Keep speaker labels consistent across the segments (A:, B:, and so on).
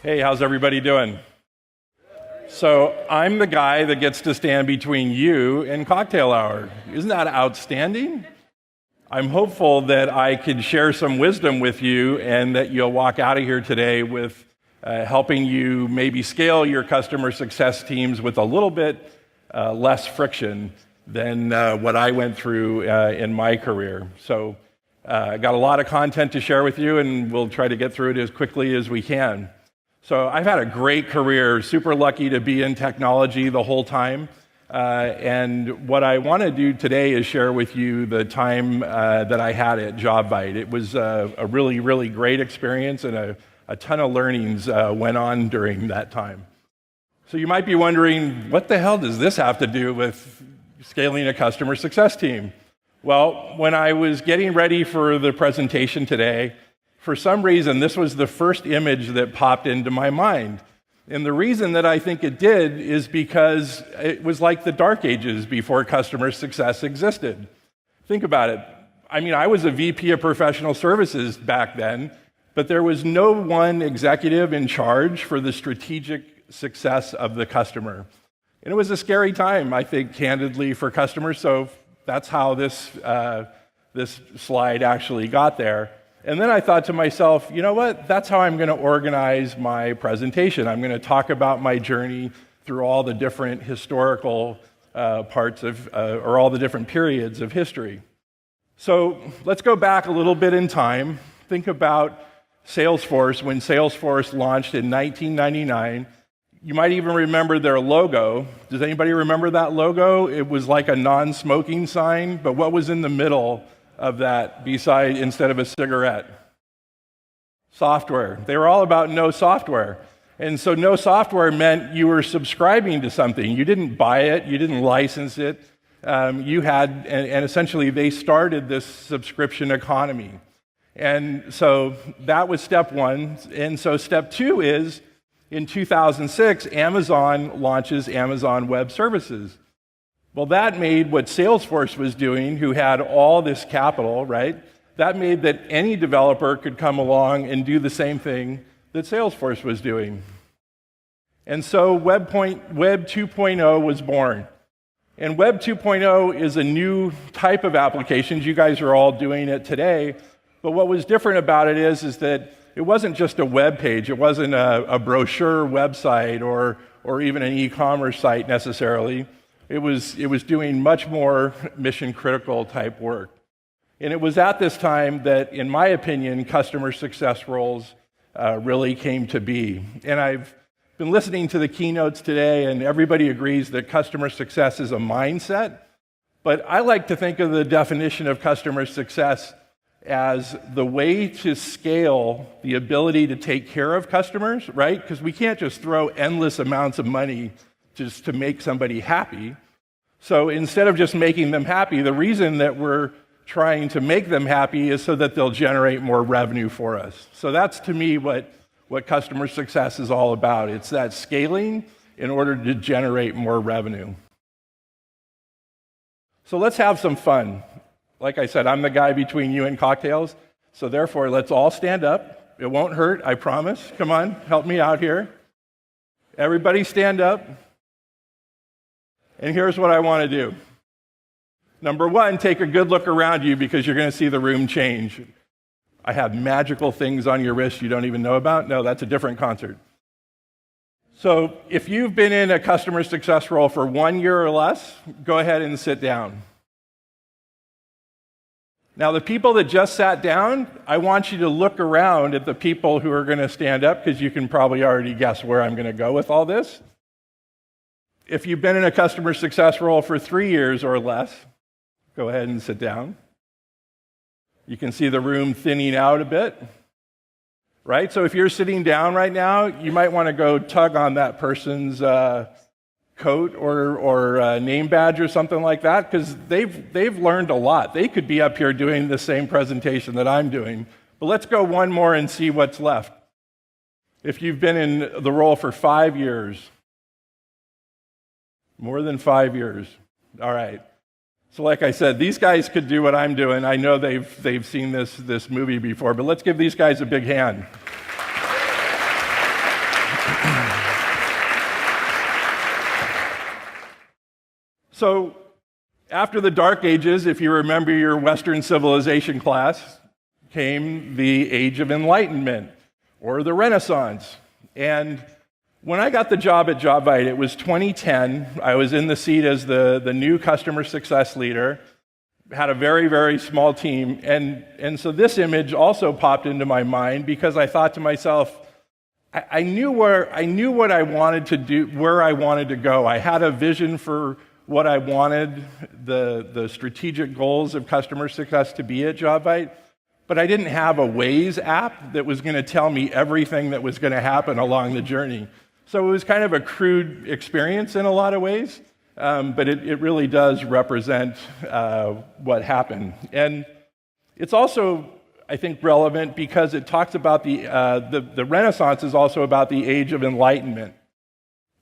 A: Hey, how's everybody doing? So I'm the guy that gets to stand between you and cocktail hour. Isn't that outstanding? I'm hopeful that I could share some wisdom with you and that you'll walk out of here today with helping you maybe scale your customer success teams with a little bit less friction than what I went through in my career. So I got a lot of content to share with you, and we'll try to get through it as quickly as we can. So I've had a great career, super lucky to be in technology the whole time. And what I want to do today is share with you the time that I had at JobBite. It was a really, really great experience, and a ton of learnings went on during that time. So you might be wondering, what the hell does this have to do with scaling a customer success team? Well, when I was getting ready for the presentation today, for some reason, this was the first image that popped into my mind. And the reason that I think it did is because it was like the dark ages before customer success existed. Think about it. I mean, I was a VP of professional services back then, but there was no one executive in charge for the strategic success of the customer. And it was a scary time, I think, candidly, for customers. So that's how this slide actually got there. And then I thought to myself, you know what? That's how I'm going to organize my presentation. I'm going to talk about my journey through all the different historical parts of, or all the different periods of history. So let's go back a little bit in time. Think about Salesforce. When Salesforce launched in 1999, you might even remember their logo. Does anybody remember that logo? It was like a non-smoking sign, but what was in the middle of that instead of a cigarette? Software. They were all about no software. And so no software meant you were subscribing to something. You didn't buy it, you didn't license it. You had, and essentially they started this subscription economy. And so that was step one. And so step two is, in 2006, Amazon launches Amazon Web Services. Well, that made what Salesforce was doing, who had all this capital, right? That made that any developer could come along and do the same thing that Salesforce was doing. And so Web 2.0 was born. And Web 2.0 is a new type of applications. You guys are all doing it today. But what was different about it is that it wasn't just a web page. It wasn't a brochure website or even an e-commerce site necessarily. It was doing much more mission-critical type work. And it was at this time that, in my opinion, customer success roles really came to be. And I've been listening to the keynotes today, and everybody agrees that customer success is a mindset. But I like to think of the definition of customer success as the way to scale the ability to take care of customers, right? Because we can't just throw endless amounts of money just to make somebody happy. So instead of just making them happy, the reason that we're trying to make them happy is so that they'll generate more revenue for us. So that's, to me, what customer success is all about. It's that scaling in order to generate more revenue. So let's have some fun. Like I said, I'm the guy between you and cocktails, so therefore let's all stand up. It won't hurt, I promise. Come on, help me out here. Everybody stand up. And here's what I want to do. Number one, take a good look around you because you're going to see the room change. I have magical things on your wrist you don't even know about. No, that's a different concert. So if you've been in a customer success role for 1 year or less, go ahead and sit down. Now, the people that just sat down, I want you to look around at the people who are going to stand up because you can probably already guess where I'm going to go with all this. If you've been in a customer success role for 3 years or less, go ahead and sit down. You can see the room thinning out a bit, right? So if you're sitting down right now, you might want to go tug on that person's coat or name badge or something like that, because they've learned a lot. They could be up here doing the same presentation that I'm doing. But let's go one more and see what's left. If you've been in the role for 5 years, more than 5 years, all right. So like I said, these guys could do what I'm doing. I know they've seen this movie before, but let's give these guys a big hand. So after the Dark Ages, if you remember your Western civilization class, came the Age of Enlightenment, or the Renaissance. And when I got the job at JobVite, it was 2010. I was in the seat as the new customer success leader, had a very, very small team. And so this image also popped into my mind because I thought to myself, I knew what I wanted to do, where I wanted to go. I had a vision for what I wanted the strategic goals of customer success to be at JobVite, but I didn't have a Waze app that was going to tell me everything that was going to happen along the journey. So it was kind of a crude experience in a lot of ways, but it really does represent what happened. And it's also, I think, relevant because it talks about the Renaissance is also about the Age of Enlightenment.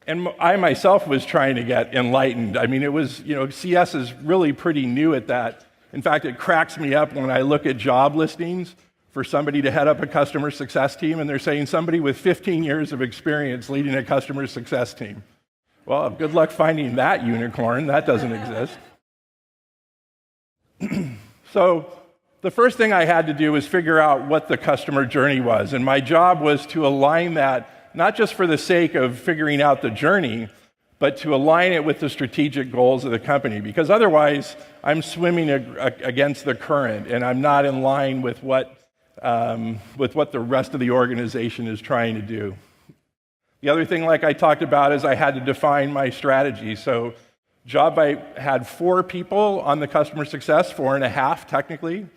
A: And I myself was trying to get enlightened. I mean, it was, CS is really pretty new at that. In fact, it cracks me up when I look at job listings for somebody to head up a customer success team, and they're saying somebody with 15 years of experience leading a customer success team. Well, good luck finding that unicorn. That doesn't exist. So the first thing I had to do was figure out what the customer journey was, and my job was to align that not just for the sake of figuring out the journey, but to align it with the strategic goals of the company, because otherwise I'm swimming against the current and I'm not in line with what the rest of the organization is trying to do. The other thing, like I talked about, is I had to define my strategy. So JobVite had 4 people on the customer success, 4.5 technically.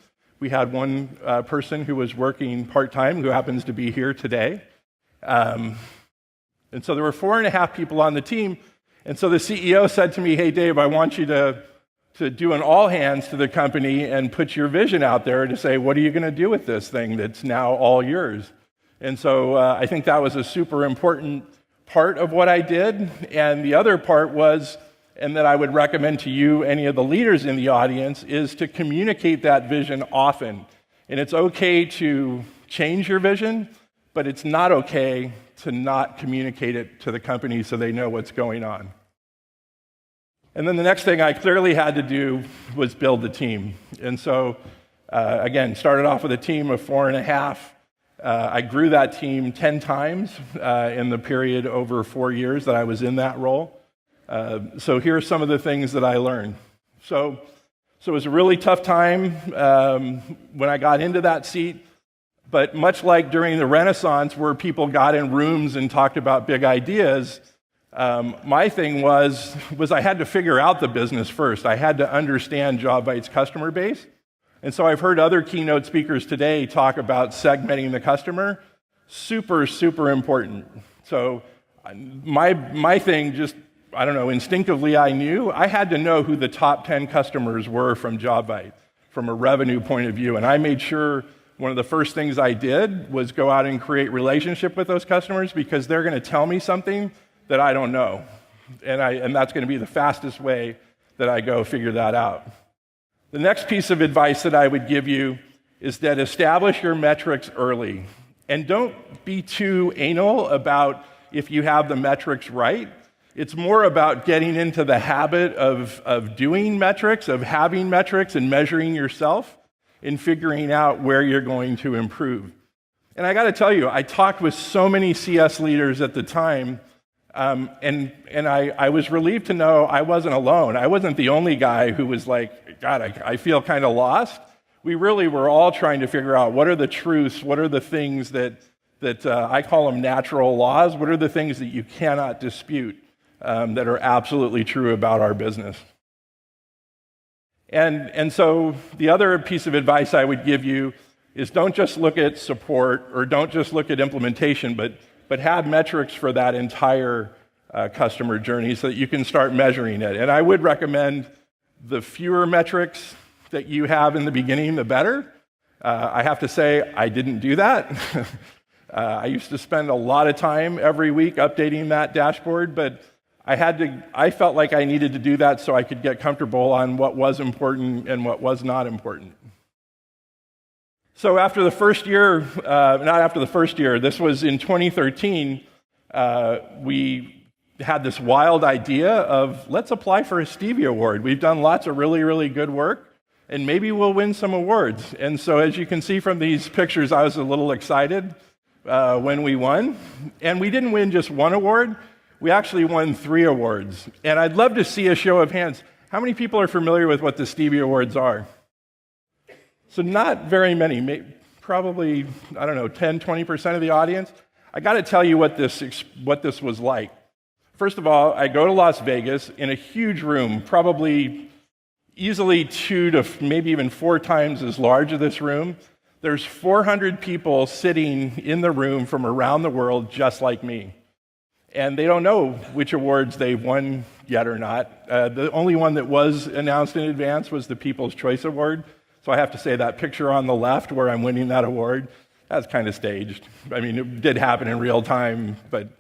A: We had one person who was working part-time who happens to be here today. And so there were 4.5 people on the team. And so the CEO said to me, "Hey, Dave, I want you to do an all hands to the company and put your vision out there to say, what are you going to do with this thing that's now all yours?" And so I think that was a super important part of what I did. And the other part was, and that I would recommend to you, any of the leaders in the audience, is to communicate that vision often. And it's okay to change your vision, but it's not okay to not communicate it to the company so they know what's going on. And then the next thing I clearly had to do was build the team. And so, again, started off with a team of 4.5. I grew that team 10 times in the period over 4 years that I was in that role. So here are some of the things that I learned. So it was a really tough time when I got into that seat. But much like during the Renaissance, where people got in rooms and talked about big ideas, my thing was I had to figure out the business first. I had to understand JobVite's customer base. And so I've heard other keynote speakers today talk about segmenting the customer. Super, super important. So my thing, just, I don't know, instinctively I knew I had to know who the top 10 customers were from JobVite from a revenue point of view. And I made sure one of the first things I did was go out and create relationship with those customers, because they're going to tell me something that I don't know. And that's going to be the fastest way that I go figure that out. The next piece of advice that I would give you is that establish your metrics early. And don't be too anal about if you have the metrics right. It's more about getting into the habit of doing metrics, of having metrics and measuring yourself, in figuring out where you're going to improve. And I got to tell you, I talked with so many CS leaders at the time, and I was relieved to know I wasn't alone. I wasn't the only guy who was like, God, I feel kind of lost. We really were all trying to figure out what are the truths, what are the things that I call them natural laws, what are the things that you cannot dispute that are absolutely true about our business. And so the other piece of advice I would give you is don't just look at support or don't just look at implementation, but have metrics for that entire customer journey so that you can start measuring it. And I would recommend the fewer metrics that you have in the beginning, the better. I have to say, I didn't do that. I used to spend a lot of time every week updating that dashboard, but I felt like I needed to do that so I could get comfortable on what was important and what was not important. So after the first year, not after the first year, this was in 2013, we had this wild idea of, let's apply for a Stevie Award. We've done lots of really, really good work, and maybe we'll win some awards. And so as you can see from these pictures, I was a little excited when we won. And we didn't win just one award. We actually won 3 awards. And I'd love to see a show of hands. How many people are familiar with what the Stevie Awards are? So not very many, probably, 10, 20% of the audience. I got to tell you what this was like. First of all, I go to Las Vegas in a huge room, probably easily 2 to maybe even 4 times as large as this room. There's 400 people sitting in the room from around the world just like me. And they don't know which awards they've won yet or not. The only one that was announced in advance was the People's Choice Award. So I have to say that picture on the left where I'm winning that award, that's kind of staged. I mean, it did happen in real time, but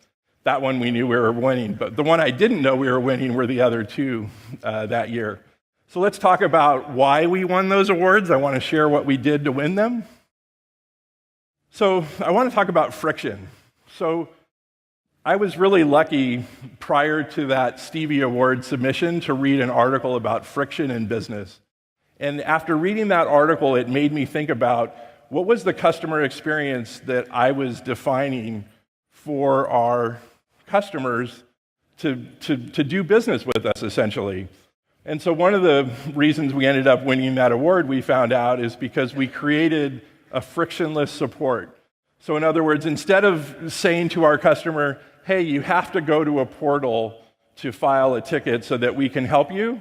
A: that one we knew we were winning. But the one I didn't know we were winning were the other 2 that year. So let's talk about why we won those awards. I want to share what we did to win them. So I want to talk about friction. So I was really lucky prior to that Stevie Award submission to read an article about friction in business. And after reading that article, it made me think about what was the customer experience that I was defining for our customers to do business with us, essentially. And so one of the reasons we ended up winning that award, we found out, is because we created a frictionless support. So in other words, instead of saying to our customer, hey, you have to go to a portal to file a ticket so that we can help you,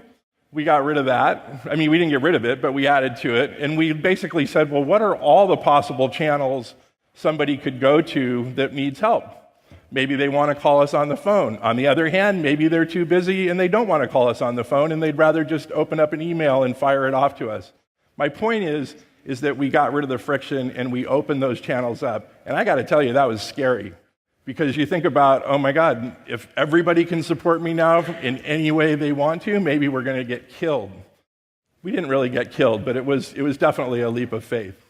A: we got rid of that. I mean, we didn't get rid of it, but we added to it. And we basically said, well, what are all the possible channels somebody could go to that needs help? Maybe they want to call us on the phone. On the other hand, maybe they're too busy and they don't want to call us on the phone and they'd rather just open up an email and fire it off to us. My point is that we got rid of the friction and we opened those channels up. And I got to tell you, that was scary. Because you think about, oh my God, if everybody can support me now in any way they want to, maybe we're going to get killed. We didn't really get killed, but it was definitely a leap of faith.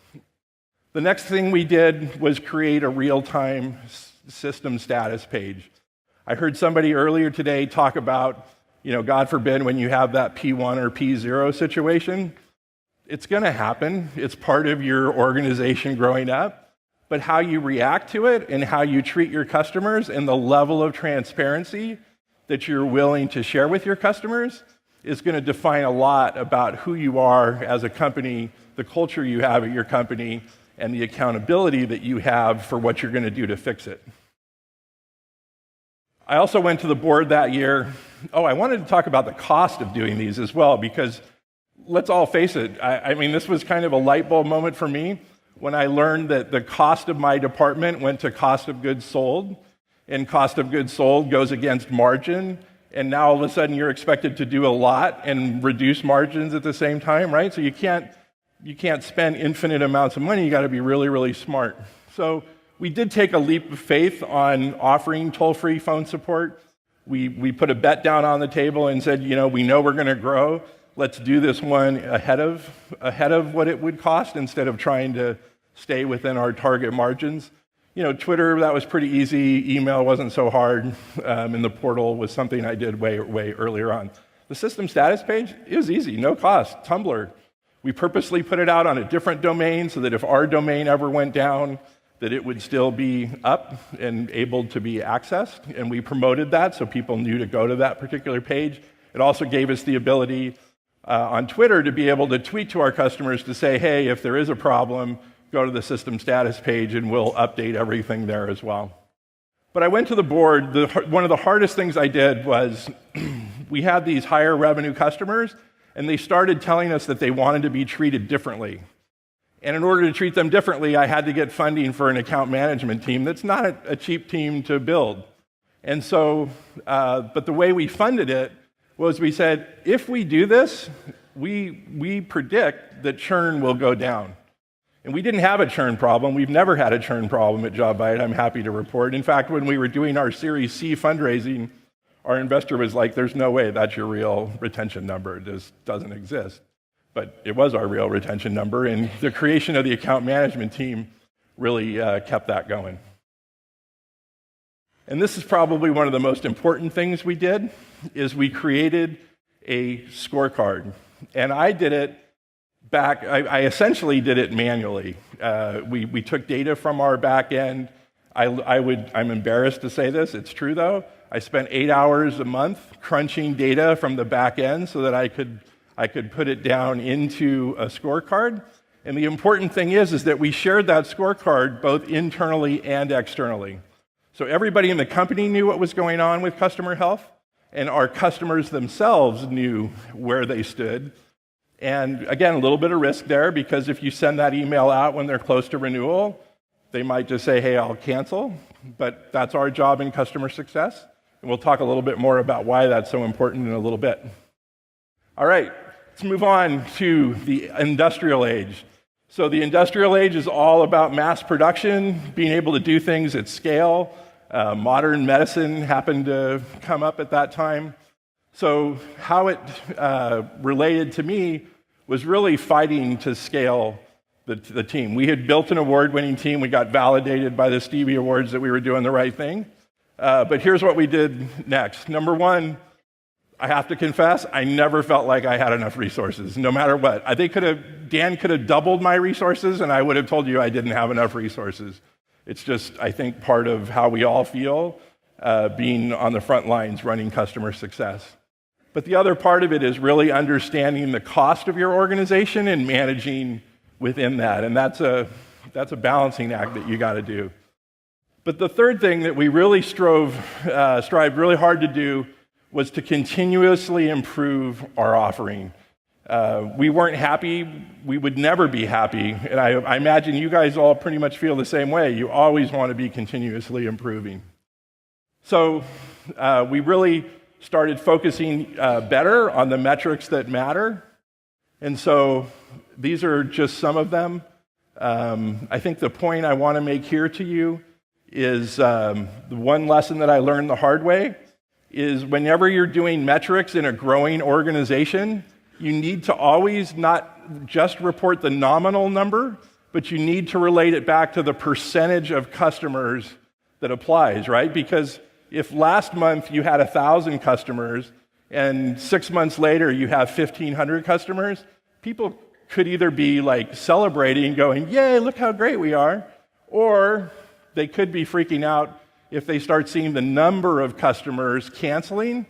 A: The next thing we did was create a real-time system status page. I heard somebody earlier today talk about, God forbid, when you have that P1 or P0 situation, it's going to happen. It's part of your organization growing up. But how you react to it and how you treat your customers and the level of transparency that you're willing to share with your customers is going to define a lot about who you are as a company, the culture you have at your company, and the accountability that you have for what you're going to do to fix it. I also went to the board that year. I wanted to talk about the cost of doing these as well, because let's all face it, I mean, this was kind of a light bulb moment for me when I learned that the cost of my department went to cost of goods sold, and cost of goods sold goes against margin, and now all of a sudden you're expected to do a lot and reduce margins at the same time, right? So you can't spend infinite amounts of money. You got to be really, really smart. So we did take a leap of faith on offering toll-free phone support. We put a bet down on the table and said, we know we're going to grow. Let's do this one ahead of what it would cost instead of trying to stay within our target margins. Twitter, that was pretty easy. Email wasn't so hard. And the portal was something I did way earlier on. The system status page, it was easy, no cost. Tumblr. We purposely put it out on a different domain so that if our domain ever went down, that it would still be up and able to be accessed. And we promoted that so people knew to go to that particular page. It also gave us the ability on Twitter to be able to tweet to our customers to say, hey, if there is a problem, go to the system status page and we'll update everything there as well. But I went to the board. One of the hardest things I did was we had these higher revenue customers, and they started telling us that they wanted to be treated differently. And in order to treat them differently, I had to get funding for an account management team that's not a cheap team to build. And so, but the way we funded it was we said, if we do this, we predict that churn will go down. And we didn't have a churn problem. We've never had a churn problem at JobBite, I'm happy to report. In fact, when we were doing our Series C fundraising, our investor was like, there's no way that's your real retention number. It just doesn't exist. But it was our real retention number, and the creation of the account management team really kept that going. And this is probably one of the most important things we did, is we created a scorecard. And I did it back, I essentially did it manually. We took data from our back end. I'm embarrassed to say this, it's true though. I spent 8 hours a month crunching data from the back end so that I could put it down into a scorecard. And the important thing is that we shared that scorecard both internally and externally. So everybody in the company knew what was going on with customer health, and our customers themselves knew where they stood. And again, a little bit of risk there, because if you send that email out when they're close to renewal, they might just say, hey, I'll cancel. But that's our job in customer success. And we'll talk a little bit more about why that's so important in a little bit. All right, let's move on to the industrial age. So the industrial age is all about mass production, being able to do things at scale. Modern medicine happened to come up at that time. So how it related to me was really fighting to scale the team. We had built an award-winning team. We got validated by the Stevie Awards that we were doing the right thing. But here's what we did next. Number one, I have to confess, I never felt like I had enough resources, no matter what. Dan could have doubled my resources, and I would have told you I didn't have enough resources. It's just, I think, part of how we all feel being on the front lines running customer success. But the other part of it is really understanding the cost of your organization and managing within that. And that's a balancing act that you got to do. But the third thing that we really strived really hard to do was to continuously improve our offering. We weren't happy. We would never be happy. And I imagine you guys all pretty much feel the same way. You always want to be continuously improving. So we really started focusing better on the metrics that matter. And so these are just some of them. I think the point I want to make here to you is the one lesson that I learned the hard way is whenever you're doing metrics in a growing organization, you need to always not just report the nominal number, but you need to relate it back to the percentage of customers that applies, right? Because if last month you had 1,000 customers and 6 months later you have 1,500 customers, people could either be like celebrating, going, yay, look how great we are, or they could be freaking out if they start seeing the number of customers canceling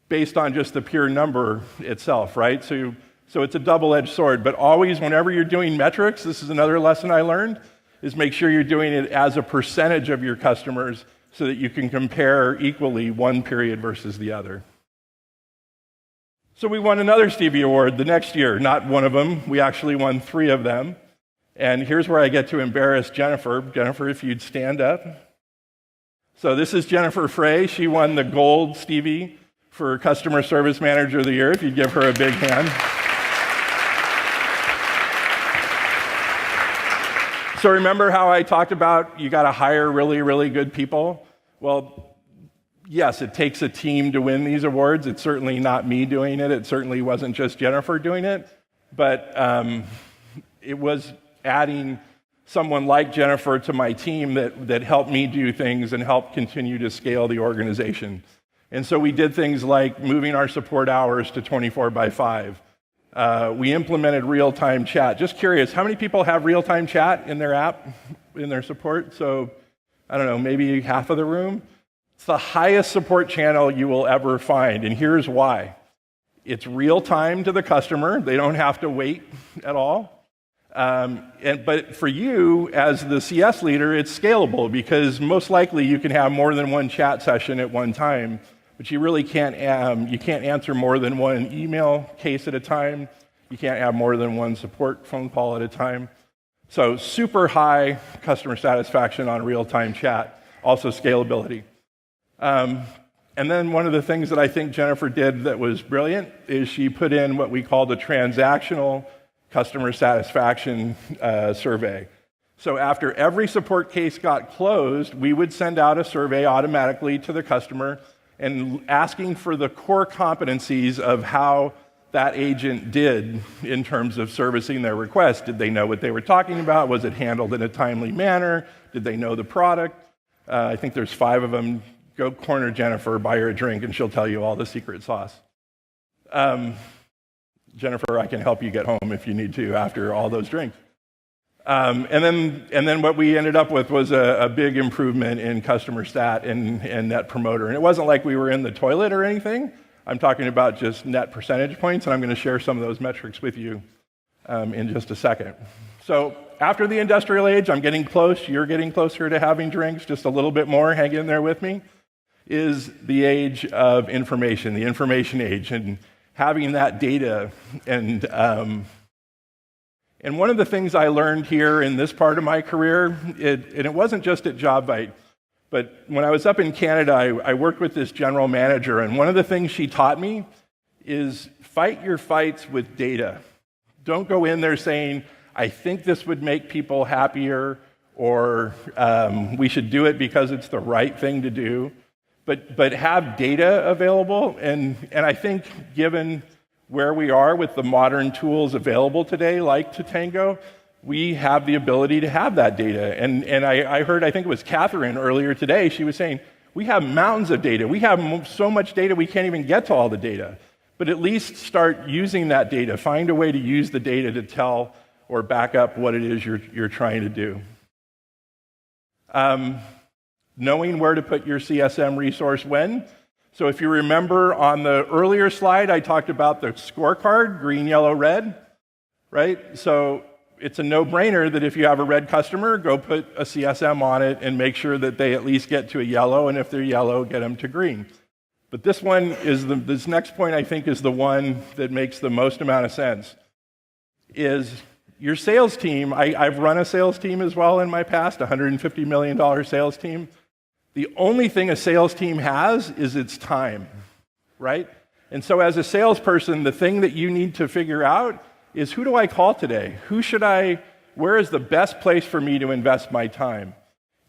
A: based on just the pure number itself, right? So it's a double-edged sword, but always whenever you're doing metrics, this is another lesson I learned, is make sure you're doing it as a percentage of your customers so that you can compare equally one period versus the other. So we won another Stevie Award the next year, not one of them. We actually won 3 of them. And here's where I get to embarrass Jennifer. Jennifer, if you'd stand up. So this is Jennifer Frey. She won the Gold Stevie for Customer Service Manager of the Year, if you'd give her a big hand. So remember how I talked about you got to hire really, really good people? Well, yes, it takes a team to win these awards. It's certainly not me doing it. It certainly wasn't just Jennifer doing it. But it was adding someone like Jennifer to my team that helped me do things and helped continue to scale the organization. And so we did things like moving our support hours to 24/5. We implemented real-time chat. Just curious, how many people have real-time chat in their app, in their support? So, I don't know, maybe half of the room? It's the highest support channel you will ever find, and here's why. It's real-time to the customer. They don't have to wait at all. But for you, as the CS leader, it's scalable because most likely you can have more than one chat session at one time, but you really can't answer more than one email case at a time. You can't have more than one support phone call at a time. So super high customer satisfaction on real-time chat, also scalability. And then one of the things that I think Jennifer did that was brilliant is she put in what we call the transactional customer satisfaction survey. So after every support case got closed, we would send out a survey automatically to the customer and asking for the core competencies of how that agent did in terms of servicing their request. Did they know what they were talking about? Was it handled in a timely manner? Did they know the product? I think there's 5 of them. go corner Jennifer, buy her a drink, and she'll tell you all the secret sauce. Jennifer, I can help you get home if you need to after all those drinks. And then what we ended up with was a big improvement in customer stat and net promoter. And it wasn't like we were in the toilet or anything. I'm talking about just net percentage points, and I'm going to share some of those metrics with you in just a second. So after the industrial age, I'm getting close. You're getting closer to having drinks, just a little bit more. Hang in there with me. Is the age of information, the information age, and having that data. And one of the things I learned here in this part of my career, and it wasn't just at JobVite, but when I was up in Canada, I worked with this general manager, and one of the things she taught me is fight your fights with data. Don't go in there saying, I think this would make people happier, or we should do it because it's the right thing to do. But have data available, and I think given where we are with the modern tools available today, like Tatango, we have the ability to have that data. And I heard, I think it was Catherine earlier today, she was saying, we have mountains of data. We have so much data we can't even get to all the data. But at least start using that data. Find a way to use the data to tell or back up what it is you're trying to do. Knowing where to put your CSM resource when. So if you remember on the earlier slide, I talked about the scorecard, green, yellow, red, right? So it's a no-brainer that if you have a red customer, go put a CSM on it and make sure that they at least get to a yellow, and if they're yellow, get them to green. But this next point I think is the one that makes the most amount of sense, is your sales team. I've run a sales team as well in my past, $150 million sales team. The only thing a sales team has is its time, right? And so as a salesperson, the thing that you need to figure out is, who do I call today? Where is the best place for me to invest my time?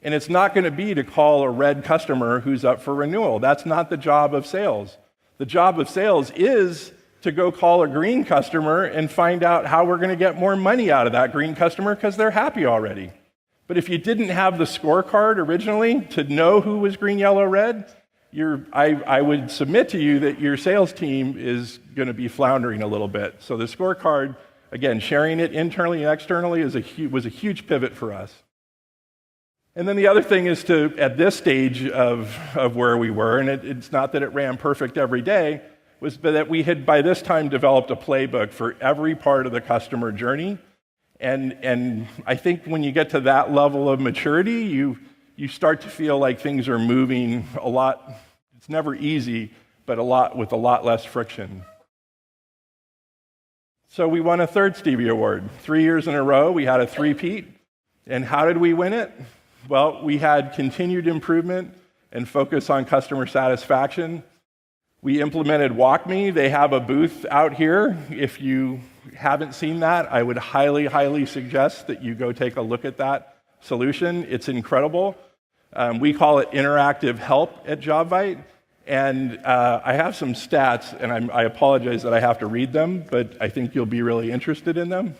A: And it's not going to be to call a red customer who's up for renewal. That's not the job of sales. The job of sales is to go call a green customer and find out how we're going to get more money out of that green customer because they're happy already. But if you didn't have the scorecard originally to know who was green, yellow, red, I would submit to you that your sales team is going to be floundering a little bit. So the scorecard, again, sharing it internally and externally was a huge pivot for us. And then the other thing is at this stage of where we were, and it's not that it ran perfect every day, was that we had by this time developed a playbook for every part of the customer journey. And I think when you get to that level of maturity, you start to feel like things are moving a lot. It's never easy, but with a lot less friction. So we won a third Stevie Award. 3 years in a row, we had a three-peat. And how did we win it? Well, we had continued improvement and focus on customer satisfaction. We implemented WalkMe. They have a booth out here. If you haven't seen that, I would highly, highly suggest that you go take a look at that solution. It's incredible. We call it interactive help at JobVite. And I have some stats, and I apologize that I have to read them, but I think you'll be really interested in them.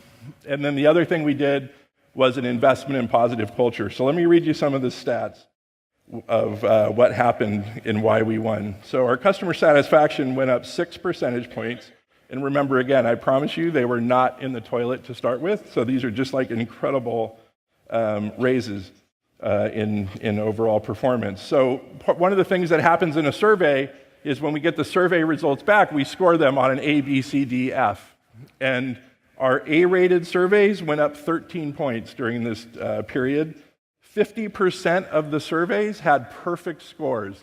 A: And then the other thing we did was an investment in positive culture. So let me read you some of the stats of what happened and why we won. So our customer satisfaction went up 6 percentage points. And remember, again, I promise you they were not in the toilet to start with. So these are just like incredible raises in overall performance. So one of the things that happens in a survey is when we get the survey results back, we score them on an A, B, C, D, F. And our A-rated surveys went up 13 points during this period. 50% of the surveys had perfect scores.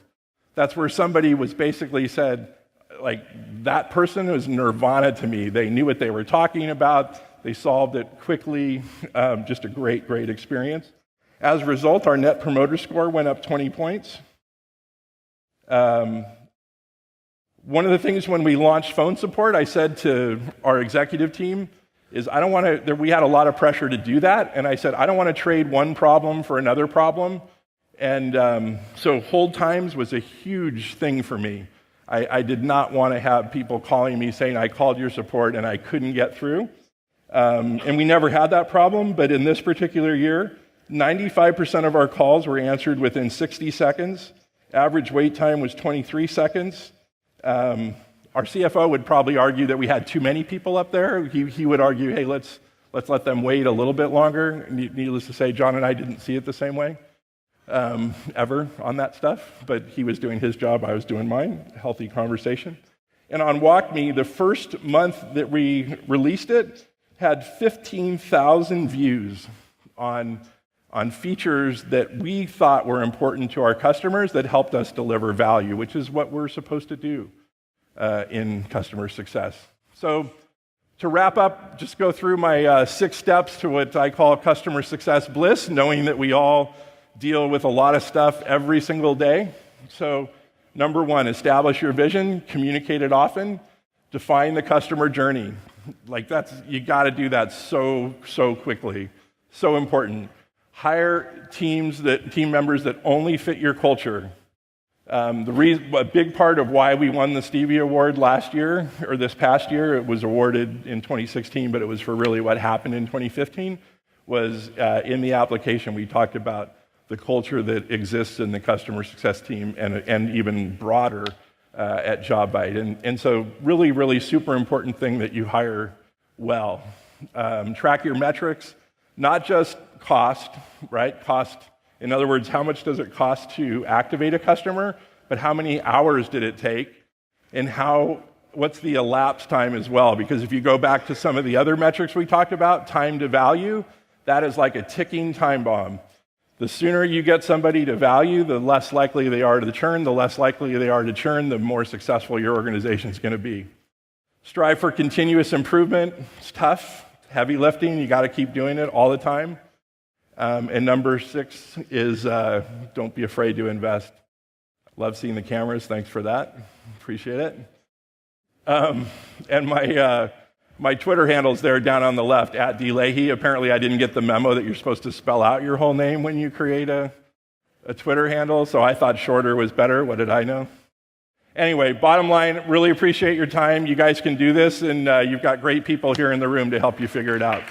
A: That's where somebody was basically said, like, that person was nirvana to me. They knew what they were talking about. They solved it quickly. Just a great, great experience. As a result, our net promoter score went up 20 points. One of the things when we launched phone support, I said to our executive team, we had a lot of pressure to do that, and I said, I don't want to trade one problem for another problem. And so hold times was a huge thing for me. I did not want to have people calling me saying, I called your support and I couldn't get through. And we never had that problem, but in this particular year, 95% of our calls were answered within 60 seconds, Average wait time was 23 seconds. Our CFO would probably argue that we had too many people up there. He would argue, hey, let's let them wait a little bit longer. Needless to say, John and I didn't see it the same way ever on that stuff, but he was doing his job, I was doing mine. Healthy conversation. And on WalkMe, the first month that we released it, had 15,000 views on features that we thought were important to our customers that helped us deliver value, which is what we're supposed to do in customer success. So to wrap up, just go through my 6 steps to what I call customer success bliss, knowing that we all deal with a lot of stuff every single day. So number 1, establish your vision, communicate it often, define the customer journey. You got to do that so quickly. So important. Hire team members that only fit your culture. A big part of why we won the Stevie Award last year, or this past year, it was awarded in 2016, but it was for really what happened in 2015, was in the application we talked about the culture that exists in the customer success team and even broader at JobBite. And so really super important thing that you hire well. Track your metrics, not just cost, right? Cost, in other words, how much does it cost to activate a customer, but how many hours did it take, and what's the elapsed time as well? Because if you go back to some of the other metrics we talked about, time to value, that is like a ticking time bomb. The sooner you get somebody to value, the less likely they are to churn. The less likely they are to churn, the more successful your organization is going to be. Strive for continuous improvement. It's tough, heavy lifting. You got to keep doing it all the time. And number 6 is don't be afraid to invest. Love seeing the cameras. Thanks for that. Appreciate it. And my Twitter handle's there down on the left, @Lahey. Apparently, I didn't get the memo that you're supposed to spell out your whole name when you create a Twitter handle, so I thought shorter was better. What did I know? Anyway, bottom line, really appreciate your time. You guys can do this, and you've got great people here in the room to help you figure it out.